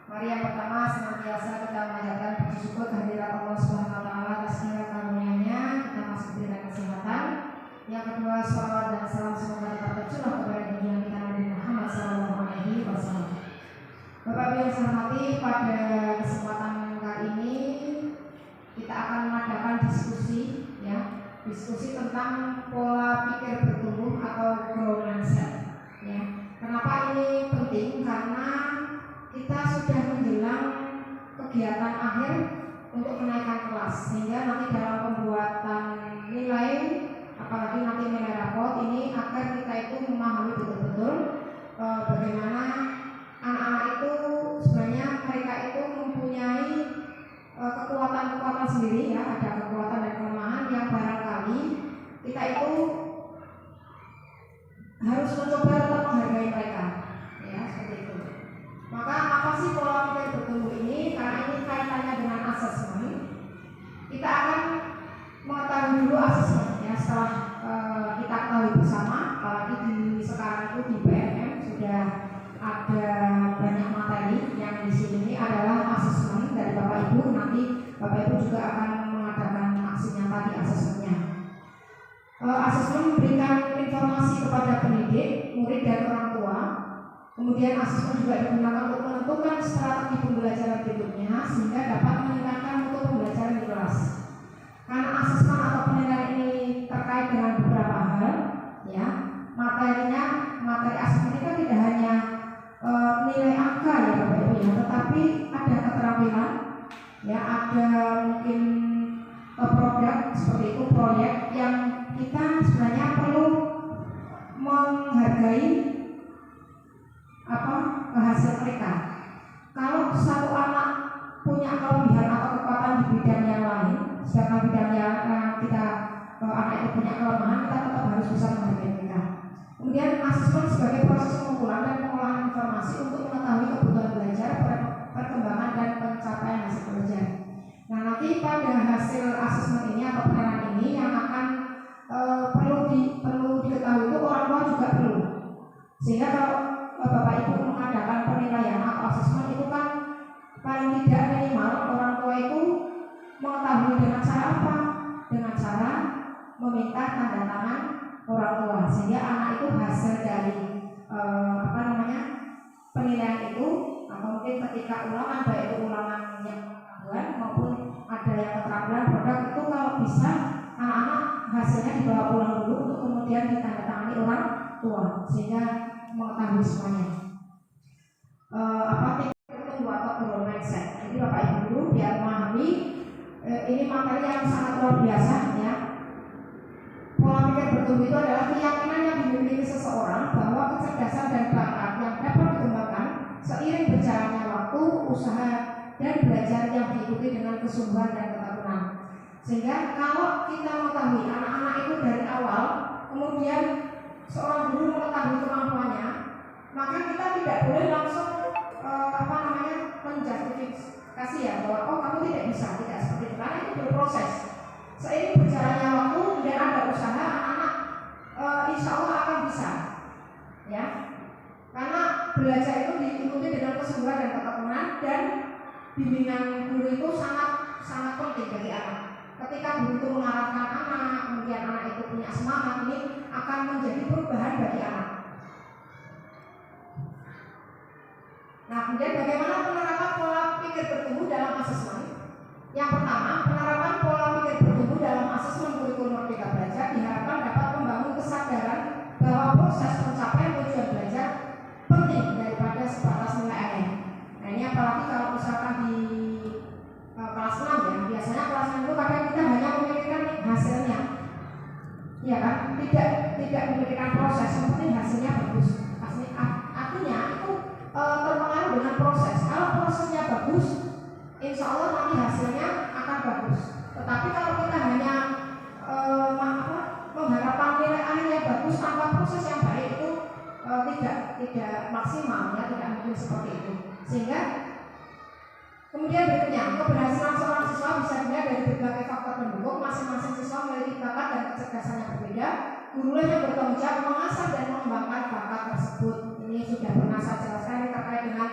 Mari yang pertama senantiasa kita mengajarkan puji syukur kehadirat Allah Subhanahu wa taala atas segala karunia-Nya, kita masih diberikan kesehatan. Yang kedua, shalawat dan salam semoga tetap tercurah kepada junjungan kita Nabi Muhammad SAW. Bapak Ibu yang saya hormati, pada kesempatan kali ini kita akan mengadakan diskusi tentang pola pikir bertumbuh atau growth mindset. Ya. Kenapa ini penting? Karena kita sudah menjelang kegiatan akhir untuk menaikkan kelas, sehingga nanti dalam pembuatan nilai, apalagi nanti nilai raport ini, agar kita itu memahami betul-betul bagaimana anak-anak itu sebenarnya mereka itu mempunyai kekuatan-kekuatan sendiri, ya, ada kekuatan dan kelemahan yang barangkali kita itu harus mencoba untuk menghargai mereka, ya, seperti itu. Maka apa sih pola pikir bertumbuh ini? Karena ini kaitannya dengan asesmen. Kita akan mengetahui dulu asesmen, ya, setelah kita ketahui bersama, apalagi di sekarang itu di BNM sudah ada banyak materi yang di sini adalah asesmen dari Bapak Ibu. Nanti Bapak Ibu juga akan mengadakan aksi nyata di asesmennya. Asesmen memberikan informasi kepada pendidik, murid dan orang tua. Kemudian asesmen juga digunakan untuk menentukan strategi pembelajaran berikutnya sehingga dapat meningkatkan mutu pembelajaran di kelas. Karena asesmen atau penilaian ini terkait dengan beberapa hal, ya, materi asesmen itu tidak hanya nilai angka, ya Bapak Ibu, ya, tetapi ada keterampilan, ya, ada mungkin produk seperti itu, proyek yang kita sebenarnya perlu menghargai hasil mereka. Kalau satu anak punya kelebihan atau kekuatan di bidang yang lain, sedangkan bidang yang anak itu punya kelemahan, kita tetap harus bisa menghargai mereka. Kemudian asesmen sebagai proses pengumpulan dan pengolahan informasi untuk mengetahui kebutuhan belajar, perkembangan dan pencapaian hasil belajar. Nah, nanti pada hasil asesmen ini atau penilaian ini yang akan perlu diketahui itu orang tua juga perlu. Sehingga kalau Bapak Ibu mengadakan penilaian atau asesmen itu kan paling tidak minimal orang tua itu mengetahui dengan cara apa? Dengan cara meminta tanda tangan orang tua, sehingga anak itu hasil dari penilaian itu, atau mungkin ketika ulangan, baik itu ulangan yang pengetahuan maupun ada yang keterampilan produk, itu kalau bisa anak-anak hasilnya dibawa pulang dulu untuk kemudian ditandatangani orang tua sehingga mengetahui semuanya. Pikir bertumbuh atau growth mindset. Jadi Bapak Ibu dulu biar memahami ini materi yang sangat luar biasa, ya. Pola pikir bertumbuh itu adalah keyakinan yang dimiliki seseorang bahwa kecerdasan dan bakat yang dapat dikembangkan seiring berjalannya waktu, usaha dan belajar yang diikuti dengan kesungguhan dan ketekunan. Sehingga kalau kita mengetahui anak-anak itu dari awal, kemudian seorang guru mengetahui kemampuannya, maka kita tidak boleh langsung menjustifikasi, ya, bahwa oh kamu tidak bisa, tidak seperti itu, karena itu berproses. Seiring berjalannya waktu dan ada usaha, anak-anak insya Allah akan bisa, ya, karena belajar itu diikuti dengan kesungguhan dan ketekunan, dan bimbingan guru itu sangat penting bagi anak. Ketika guru itu mengarahkan anak, kemudian anak itu punya semangat, ini akan menjadi perubahan bagi anak. Nah, kemudian bagaimana penerapan pola pikir bertumbuh dalam asesmen? Yang pertama, penerapan pola pikir bertumbuh dalam asesmen kurikulum Merdeka Belajar diharapkan dapat membangun kesadaran bahwa proses pencapaian tujuan belajar penting daripada sebatas nilai akhir. Nah, ini apalagi kalau misalkan di kelas 6, ya, biasanya kelas 6 itu kadang kita hanya memikirkan hasilnya, ya kan, tidak memikirkan proses, yang penting hasilnya bagus. Artinya itu terpengaruh dengan proses. Kalau prosesnya bagus, insya Allah nanti hasilnya akan bagus. Tetapi kalau kita hanya mengharapkan nilai akhir yang bagus tanpa proses yang baik, itu tidak maksimal, ya, tidak mungkin seperti itu. Sehingga kemudian berikutnya, keberhasilan seorang siswa bisa dilihat dari berbagai faktor pendukung. Masing-masing siswa memiliki bakat dan kecerdasan yang berbeda. Gurulah yang bertanggung jawab mengasah dan mengembangkan bakat tersebut. Ini sudah pernah saya jelaskan, ini terkait dengan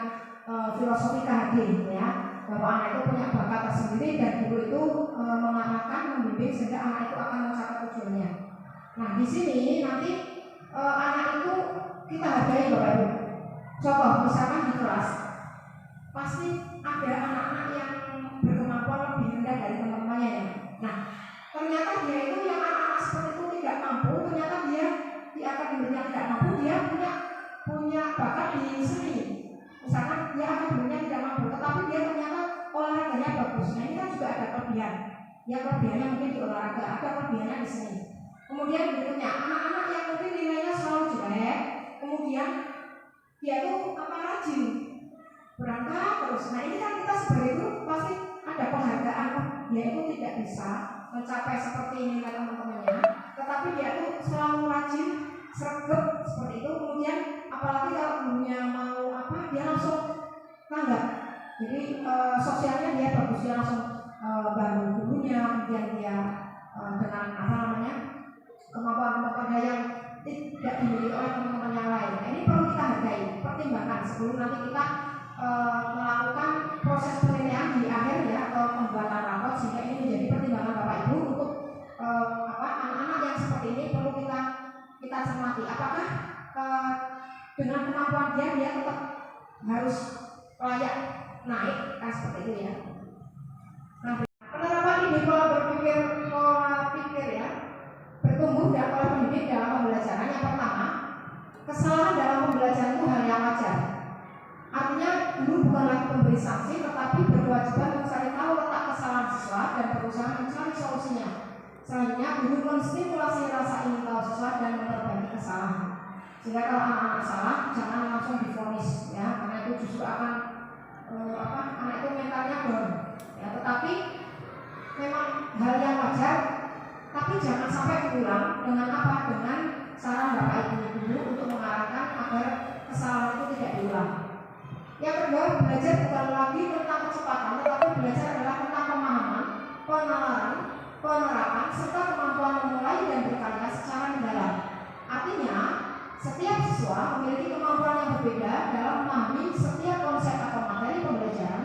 filosofi KHD ya, bahwa anak itu punya bakat tersendiri dan guru itu mengarahkan, membimbing sehingga anak itu akan mencapai tujuannya. Nah di sini nanti anak itu kita hargai Bapak Ibu. Contoh misalkan di kelas pasti ada anak-anak yang berkemampuan lebih rendah dari teman-temannya ya. Nah ternyata dia itu yang anak-anak seperti itu tidak mampu, ternyata dia di akademiknya tidak mampu, dia punya bakat di seni. Misalkan dia akademiknya tidak mampu, tetapi dia ternyata olahraganya bagus. Nah ini kan juga ada kelebihan. Ya kelebihannya mungkin di olahraga, ada kelebihannya di seni. Kemudian berikutnya anak-anak yang mungkin nilainya selalu jelek, kemudian dia tuh rajin berangkat terus. Nah ini kan kita sebagai guru pasti ada penghargaan, dia itu tidak bisa mencapai seperti ini teman-temannya, tetapi dia tuh selalu rajin, sregep seperti itu. Kemudian apalagi kalau gurunya mau dia langsung tanggap. Jadi sosialnya dia bagus, dia langsung bantu gurunya, kemudian dia dengan kemampuan-kemampuan yang tidak dimiliki oleh teman-teman yang lain. Nah, ini perlu kita hargai, pertimbangkan sebelum nanti kita melakukan proses penilaian di akhir ya, atau pembuatan rapor, sehingga ini menjadi pertimbangan Bapak Ibu untuk anak-anak yang seperti ini perlu kita cermati. Apakah dengan kemampuan dia tetap harus layak naik kan seperti itu ya. Nah, penerapan ide pola pikir ya, bertumbuh dan pola pendidik dalam pembelajaran. Yang pertama, kesalahan dalam pembelajaran itu hal yang wajar. Artinya guru bukan lagi pemberi sanksi, tetapi berkewajiban mencari tahu letak kesalahan siswa dan berusaha mencari solusinya. Selanjutnya, guru menstimulasi rasa ingin tahu siswa dan memperbaiki kesalahan. Sehingga kalau anak-anak salah, jangan langsung divonis ya, karena itu justru akan anak itu mentalnya down. Ya, tetapi memang hal yang wajar, tapi jangan sampai diulang dengan dengan saran Bapak Ibu dulu untuk mengarahkan agar kesalahan itu tidak diulang. Yang kedua, belajar bukan lagi tentang kecepatan, tetapi belajar adalah tentang pemahaman, penalaran, penerapan, serta kemampuan memulai dan berkarya secara mendalam. Artinya, setiap siswa memiliki kemampuan yang berbeda dalam memahami setiap konsep atau materi pembelajaran.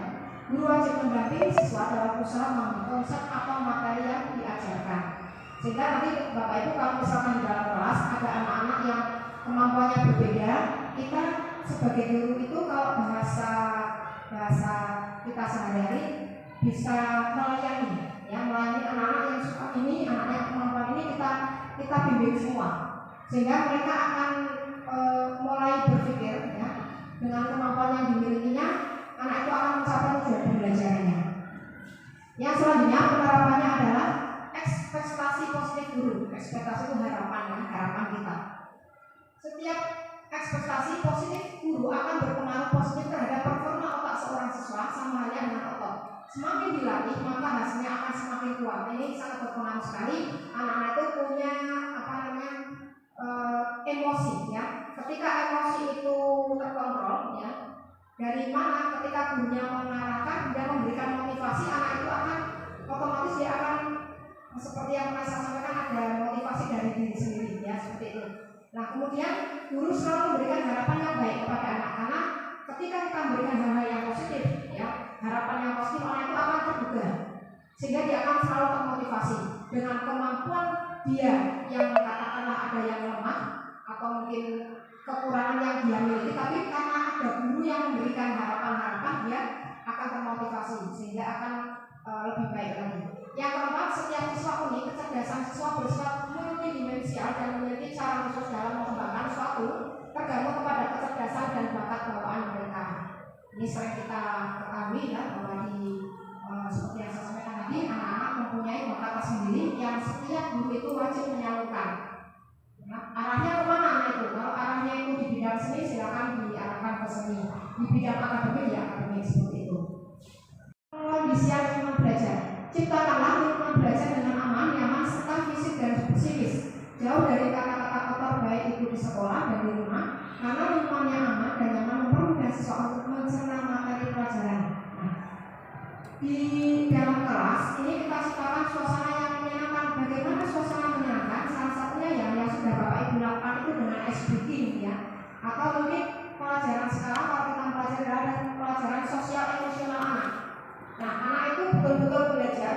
Guru wajib mendampingi siswa dalam usaha memahami konsep atau materi yang diajarkan. Sehingga nanti Bapak Ibu kalau misalkan di dalam kelas ada anak-anak yang kemampuannya berbeda, kita sebagai guru itu kalau bahasa kita sehari-hari bisa melayani anak-anak yang suka ini, anak yang kemampuan ini kita bimbing semua, sehingga mereka akan mulai berpikir ya, dengan kemampuan yang dimilikinya, anak itu akan mencapai tujuan pembelajarannya. Yang selanjutnya penerapannya adalah ekspektasi positif guru. Ekspektasi itu harapan kita. Setiap ekspektasi positif guru akan berpengaruh positif terhadap performa otak seorang siswa, sama halnya dengan otot. Semakin dilatih, maka hasilnya akan semakin kuat. Ini sangat berpengaruh sekali. Anak-anak itu punya emosi ya. Ketika emosi itu terkontrol ya, dari mana ketika gurunya mengarahkan dan memberikan motivasi, anak itu akan otomatis dia akan seperti yang saya sampaikan, ada motivasi dari diri sendiri ya, seperti itu. Nah kemudian guru selalu memberikan harapan yang baik kepada anak, karena ketika kita memberikan hal-hal yang positif ya, harapan yang positif, anak itu akan terbuka, sehingga dia akan selalu termotivasi dengan kemampuan dia yang katakanlah ada yang lemah atau mungkin kekurangan yang dia miliki, tapi karena ada guru yang memberikan harapan-harapan, dia akan termotivasi sehingga akan lebih baik lagi. Yang keempat, setiap siswa unik, kecerdasan siswa bersifat multidimensial dan memiliki cara khusus dalam mengembangkan suatu, tergantung kepada kecerdasan dan bakat bawaan mereka. Ini sering kita ketahui ya, bahwa seperti yang saya sampaikan tadi, anak-anak mempunyai bakat tersendiri yang setiap guru itu wajib menyalurkan. Nah, arahnya kemana anak itu? Kalau arahnya itu di bidang seni, silakan diarahkan ke seni. Di bidang akademik ya akademik, seperti itu. Kondisian lingkungan belajar. Ciptakanlah lingkungan belajar dengan aman, nyaman, serta fisik dan psikis. Jauh dari kata-kata kotor baik itu di sekolah dan di rumah, karena lingkungannya aman dan nyaman mempermudah siswa untuk mencerna materi pelajaran. Nah, di dalam kelas ini kita ciptakan suasana yang menyenangkan. Bagaimana suasana menyenangkan? Salah satunya yang sudah Bapak Ibu lakukan itu dengan ice breaking ya, atau mungkin pelajaran sekarang kalau kita belajar adalah pelajaran sosial emosional anak. Nah, anak itu betul-betul belajar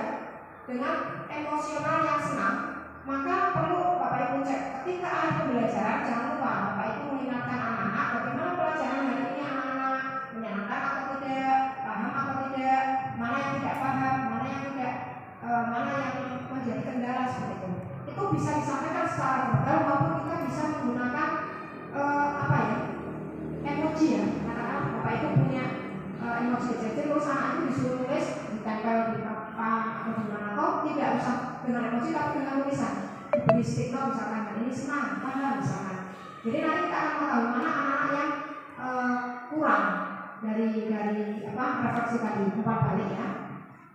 dengan emosional yang senang. Maka perlu Bapak Ibu cek ketika ada pembelajaran, jangan lupa Bapak Ibu mengingatkan anak-anak bagaimana pelajaran hari ini anak-anak menyenangkan atau tidak, paham atau tidak, mana yang tidak paham, mana yang tidak, mana yang menjadi kendala seperti itu. Itu bisa disampaikan secara verbal maupun kita bisa menggunakan emoji ya. Karena Bapak Ibu punya emoji kecil, terus anak itu disuruh nulis ditempel di papan atau di mana, atau tidak usah dengan emoji tapi dengan tulisan. Diberi stigma misalkan ini senang, paham misalkan. Jadi nanti kita akan mengetahui mana anak-anak yang kurang dari refleksi tadi, umpan balik ya.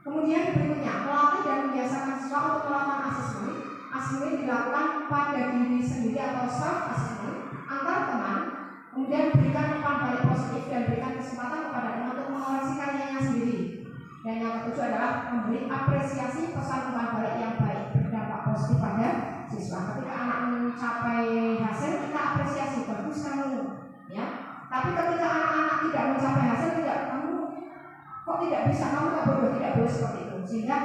Kemudian berikutnya, melatih dan membiasakan siswa untuk melakukan asesmen. Asesmen dilakukan pada diri sendiri atau self assessment antar teman. Kemudian berikan umpan balik positif dan berikan kesempatan kepada teman untuk mengoreksi karyanya sendiri. Dan yang ketujuh adalah memberi apresiasi pesan umpan balik yang baik berdampak positif pada siswa. Ketika anak mencapai hasil, kita apresiasi, bagus kamu, ya. Tapi ketika anak-anak tidak mencapai hasil, tidak, kamu kok tidak bisa, kamu tak bodoh, tidak boleh seperti itu. Sehingga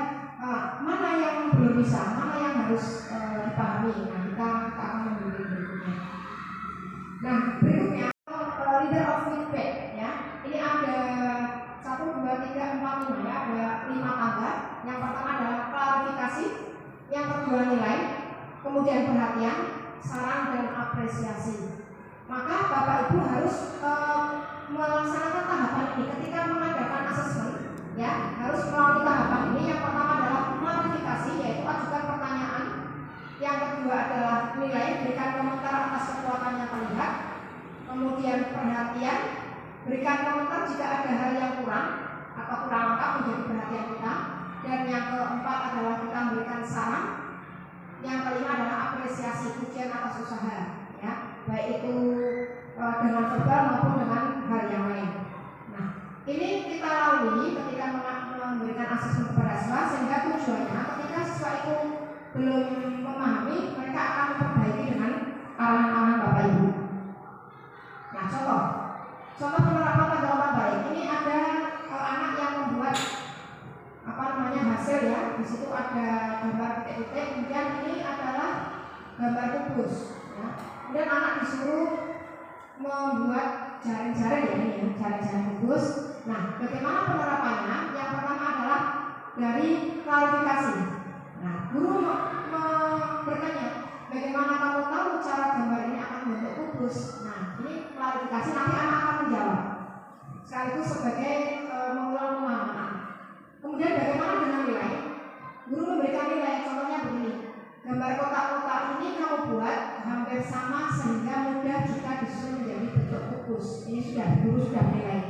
mana yang belum bisa, mana yang harus dipahami. Nah, kita akan memilih berikutnya. Nah, berikutnya leader of feedback ya. Ini ada 1, 2, 3, 4, 5 ya. Ada 5 tangga. Yang pertama adalah klarifikasi, yang kedua nilai, kemudian perhatian, saran dan apresiasi. Maka Bapak Ibu harus melaksanakan tahapan ini ketika mengadakan asesmen ya, harus melalui tahapan ini. Yang pertama adalah klarifikasi, yaitu ajukan pertanyaan. Yang kedua adalah nilai, berikan komentar atas kekuatan yang terlihat. Kemudian perhatian, berikan komentar jika ada hal yang kurang atau kurang lengkap menjadi perhatian kita. Dan yang keempat adalah kita memberikan saran. Yang kelima adalah apresiasi, pujian atas usaha ya, baik itu dengan verbal maupun dengan hal yang lain. Nah, ini kita lalui ketika memberikan asesmen kepada siswa, sehingga tujuannya ketika siswa itu belum memahami, mereka akan memperbaiki dengan arahan-arahan Bapak Ibu. Nah, contoh penerapan tanggal umpan balik. Ini ada anak yang membuat hasil ya. Di situ ada gambar titik-titik, kemudian ini adalah gambar kubus. Ya. Kemudian anak disuruh membuat jaring-jaring ya, ini ya, jaring-jaring kubus. Nah, bagaimana penerapannya? Yang pertama adalah dari klarifikasi. Nah, guru bertanya, bagaimana kamu tahu cara gambar ini akan membentuk kubus? Nah, ini klarifikasi, nanti anak akan menjawab. Sekaligus sebagai mengulang pemahaman. Kemudian bagaimana dengan nilai? Guru memberikan nilai, contohnya begini. Gambar kotak-kotak ini kamu buat hampir sama sehingga mudah jika disusun menjadi bentuk kubus. Ini guru sudah menilai.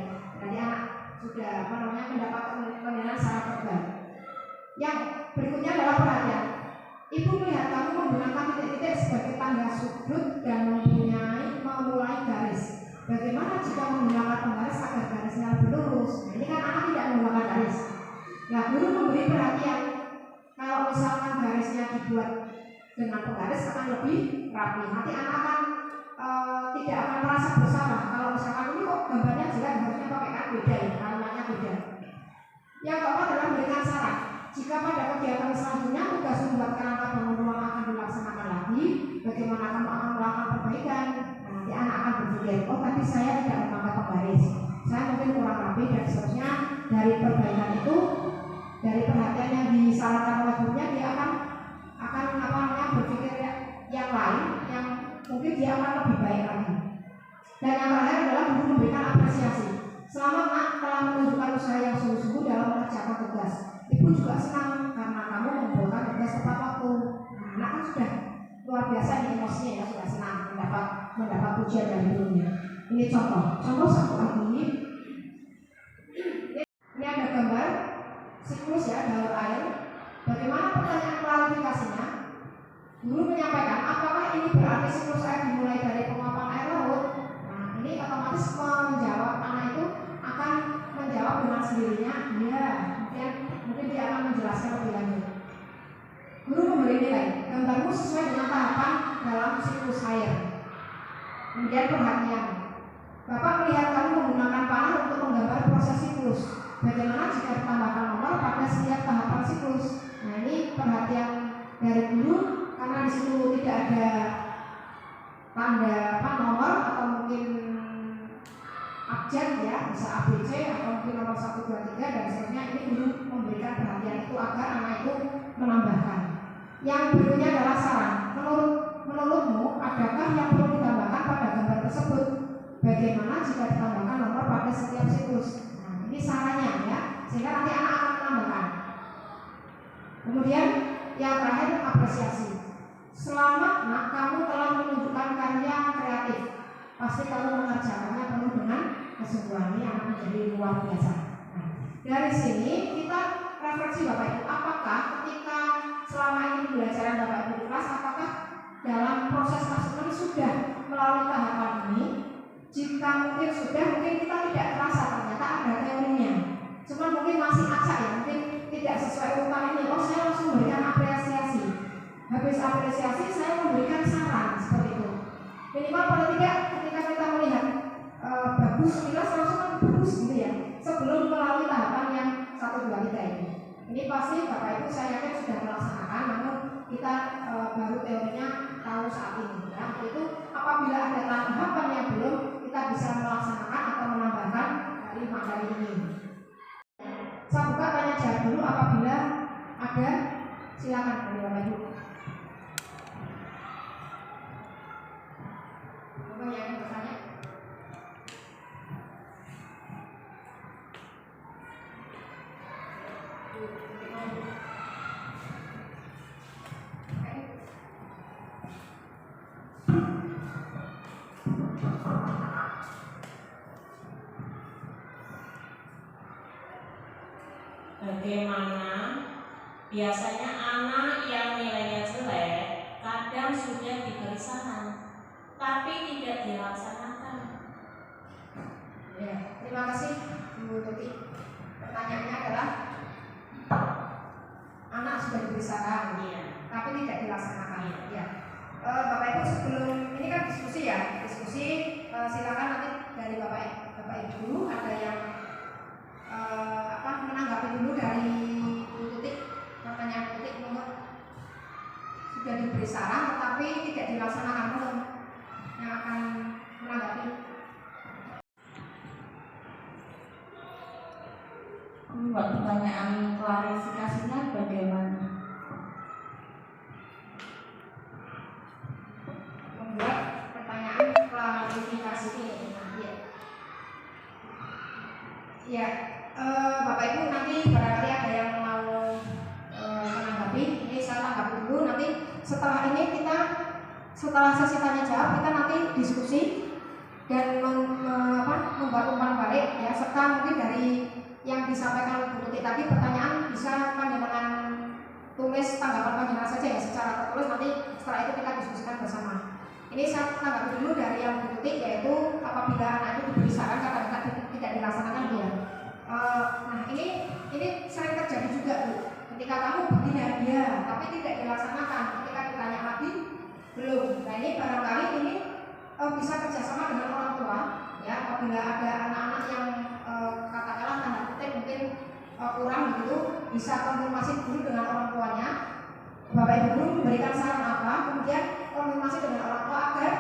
Jadi anak sudah mendapat penilaian secara verbal. Yang berikutnya adalah perhatian. Ibu melihat kamu menggunakan titik-titik sebagai tanda sudut dan memulai garis. Bagaimana jika menggunakan penggaris agar garisnya lebih lurus? Nah, ini kan anak tidak menggunakan garis. Nah, guru memberi perhatian. Kalau misalkan garisnya dibuat dengan penggaris akan lebih rapi. Nanti anak akan tidak akan merasa bersalah. Kalau misalkan ini kok gambarnya jelek, harusnya pakai kan beda ya, kalimatnya beda. Yang keempat adalah memberikan saran. Jika pada kegiatan selanjutnya tugas membuat kerangka bangun ruang akan dilaksanakan lagi, bagaimana kamu akan melakukan perbaikan? Nah, nanti anak akan berpikir, oh tadi saya tidak memakai penggaris, saya mungkin kurang rapi dan seterusnya. Dari perbaikan itu, dari perhatian yang disarankan oleh gurunya, dia akan berpikir yang lain, yang mungkin dia akan lebih baik lagi. Dan yang terakhir adalah guru memberikan apresiasi. Selamat nak telah menunjukkan usaha yang sungguh-sungguh dalam mengerjakan tugas. Ibu juga senang karena kamu membuatkan tugas tepat waktu. Nah, anak kan sudah luar biasa di emosinya ya, sudah senang mendapat pujian dari gurunya. Ini contoh satu lagi. Ini ada gambar siklus ya, daur air. Bagaimana pertanyaan klarifikasinya? Guru menyampaikan, apakah ini berarti siklus air dimulai dari penguapan air laut? Nah, ini otomatis menjawab, anak itu akan menjawab dengan sendirinya, iya. Mungkin dia akan menjelaskan lebih lanjut. Guru memberi nilai, gambarmu sesuai dengan tahapan dalam siklus air. Kemudian perhatian, Bapak melihat kamu menggunakan panah untuk menggambar proses siklus. Bagaimana jika ditambahkan nomor pada setiap tahapan siklus? Nah, ini perhatian dari guru karena di situ tidak ada tanda nomor atau mungkin abjad ya, bisa ABC atau mungkin nomor 1, 2, 3 dan seterusnya. Ini guru memberikan perhatian itu agar anak itu menambahkan. Yang berikutnya adalah saran. Menurutmu adakah yang perlu ditambahkan pada gambar tersebut? Bagaimana jika ditambahkan nomor pada setiap siklus? Nah, ini sarannya ya, sehingga nanti anak akan menambahkan. Kemudian yang terakhir, apresiasi. Selamat nak, kamu telah menunjukkan karya kreatif. Pasti kamu mengerjakannya penuh dengan kesungguhan. Ini akan menjadi luar biasa. Nah, dari sini kita refleksi Bapak Ibu, apakah ketika selama ini pembelajaran Bapak Ibu di kelas, apakah dalam proses kelas sudah melalui tahapan ini? Jika mungkin sudah, mungkin kita tidak terasa ternyata ada teorinya. Cuma mungkin masih acak ya, mungkin tidak sesuai urutan ini. Oh, saya langsung memberikan apresiasi. Habis apresiasi saya memberikan saran seperti itu. Minimal paling tidak ketika kita melihat bagus, kita langsung kan bagus gitu ya. Sebelum melalui tahapan yang 1, 2, 3 ini. Ini pasti Bapak Ibu saya yakin sudah melaksanakan, namun kita baru teorinya tahu saat ini. Ya, itu apabila ada tahapan yang belum, kita bisa melaksanakan atau menambahkan dari materi ini. Saya buka tanya jawab dulu apabila ada, silakan dari Bapak Ibu. Bapak yang bertanya. Bagaimana biasanya anak yang nilainya jelek kadang sudah diberi saran tapi tidak dilaksanakan? Ya, terima kasih Bu Tuti. Pertanyaannya adalah anak sudah diberi saran, tapi tidak dilaksanakan. Ya. Bapak Ibu sebelum ini kan diskusi ya, silakan nanti dari Bapak Ibu ada yang menanggapi dulu dari Bu Tuti. Pertanyaan Bu Tuti nomor sudah diberi saran tetapi tidak dilaksanakan, belum yang akan menanggapi. Buat pertanyaan klarifikasinya bagaimana? Membuat pertanyaan klarifikasi ini. Ya, Bapak Ibu nanti barangkali ada yang mau menanggapi. Ini saya tanggapi dulu. Nanti setelah ini setelah sesi tanya jawab kita nanti diskusi dan membuat umpan balik ya, serta mungkin dari yang disampaikan Bu Tuti tadi pertanyaan bisa panjenengan tulis tanggapan panjenengan saja ya secara tertulis, nanti setelah itu kita diskusikan bersama. Ini saya tanggapi dulu dari yang Bu Tuti, yaitu apabila anak itu diberi saran kadang-kadang tidak dilaksanakan dia. Nah ini sering terjadi juga Bu. Ketika kamu begini hadiah tapi tidak dilaksanakan, ketika ditanya lagi belum. Nah ini barangkali ini bisa kerjasama dengan orang tua ya, apabila ada anak-anak yang katakanlah tanda kutip mungkin kurang begitu, bisa konfirmasi dulu dengan orang tuanya. Bapak Ibu guru memberikan saran apa, kemudian konfirmasi dengan orang tua agar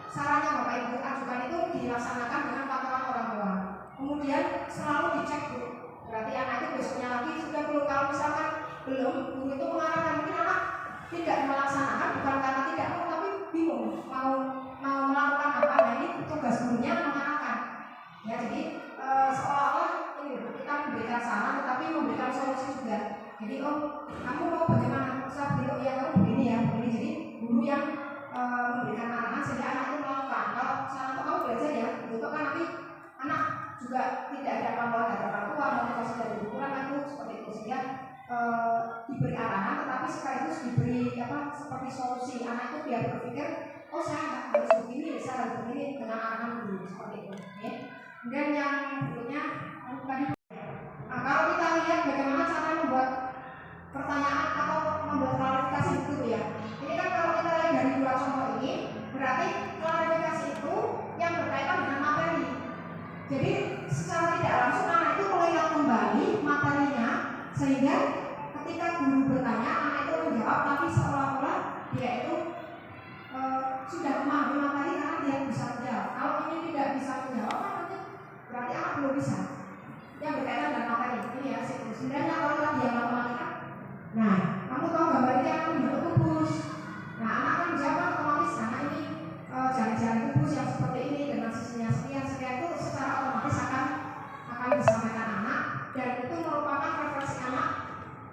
sarannya Bapak Ibu ajukan itu dilaksanakan dengan pantauan orang tua. Kemudian selalu dicek Bu, berarti anak itu besoknya lagi sudah belum. Kalau misalkan belum, guru itu mengarahkan, mungkin anak tidak melaksanakan bukan karena tidak mau tapi bingung mau melakukan apa. Nah ini tugas gurunya mengarahkan ya, jadi seolah-olah ini kita memberikan saran tetapi memberikan solusi juga. Jadi kamu mau bagaimana, saya bilang ya kamu begini ya begini. Jadi guru yang memberikan arahan sehingga anak itu melakukan. Kalau saran kamu belajar ya betul kan, nanti anak juga tidak ada pantauan dari orang tua, motivasi dari guru kan itu seperti itu, sehingga diberi arahan tetapi sekaligus diberi seperti solusi. Anak itu biar berpikir oh saya harus begini, saya harus begini dengan arahan guru seperti itu ya. Dan yang berikutnya tadi, kalau kita lihat bagaimana cara membuat pertanyaan atau membuat klarifikasi itu ya. Ini kan kalau kita lihat dari dua contoh ini, berarti klarifikasi itu yang berkaitan dengan materi. Jadi secara tidak langsung anak itu mengingat kembali materinya, sehingga ketika guru bertanya anak itu menjawab, tapi seolah-olah dia itu sudah memahami materi karena dia bisa menjawab. Kalau ini tidak bisa menjawab, kan nanti berarti anak belum bisa. Yang berkaitan dengan materi ini ya siklus. Sebenarnya kalau dia matematika, nah kamu tahu gambar ini akan membentuk kubus. Nah anak akan menjawab otomatis karena ini jalan-jalan kubus yang seperti ini dengan sisinya sekian itu secara otomatis akan disampaikan anak, dan itu merupakan referensi anak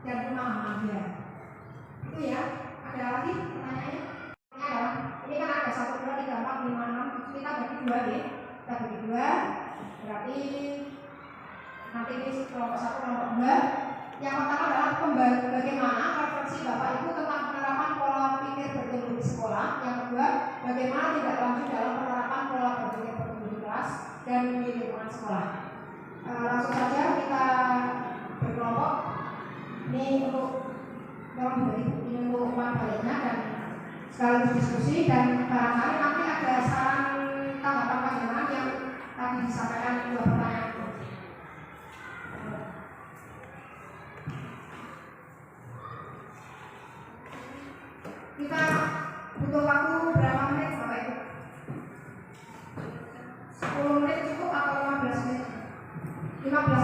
dan pemahaman dia. Itu ya. Ada lagi pertanyaannya? Ini kan ada 1, 2, 3, 4, 5, 6, kita bagi 2 ya. Kita bagi 2, berarti nanti ini kelompok 1, kelompok 2. Yang pertama adalah bagaimana referensi Bapak Ibu tentang penerapan pola pikir bertumbuh di sekolah. Yang kedua, bagaimana tidak lanjut dalam penerapan pola berpikir bertumbuh di kelas dan di lingkungan sekolah. Langsung saja kita berkelompok. Ini untuk umpan baliknya dan sekaligus diskusi, dan barangkali nanti ada saran tanggapan panjenengan yang tadi disampaikan 2 pertanyaan itu. Kita butuh waktu berapa menit Bapak Ibu? 10 menit cukup atau 15 menit? 15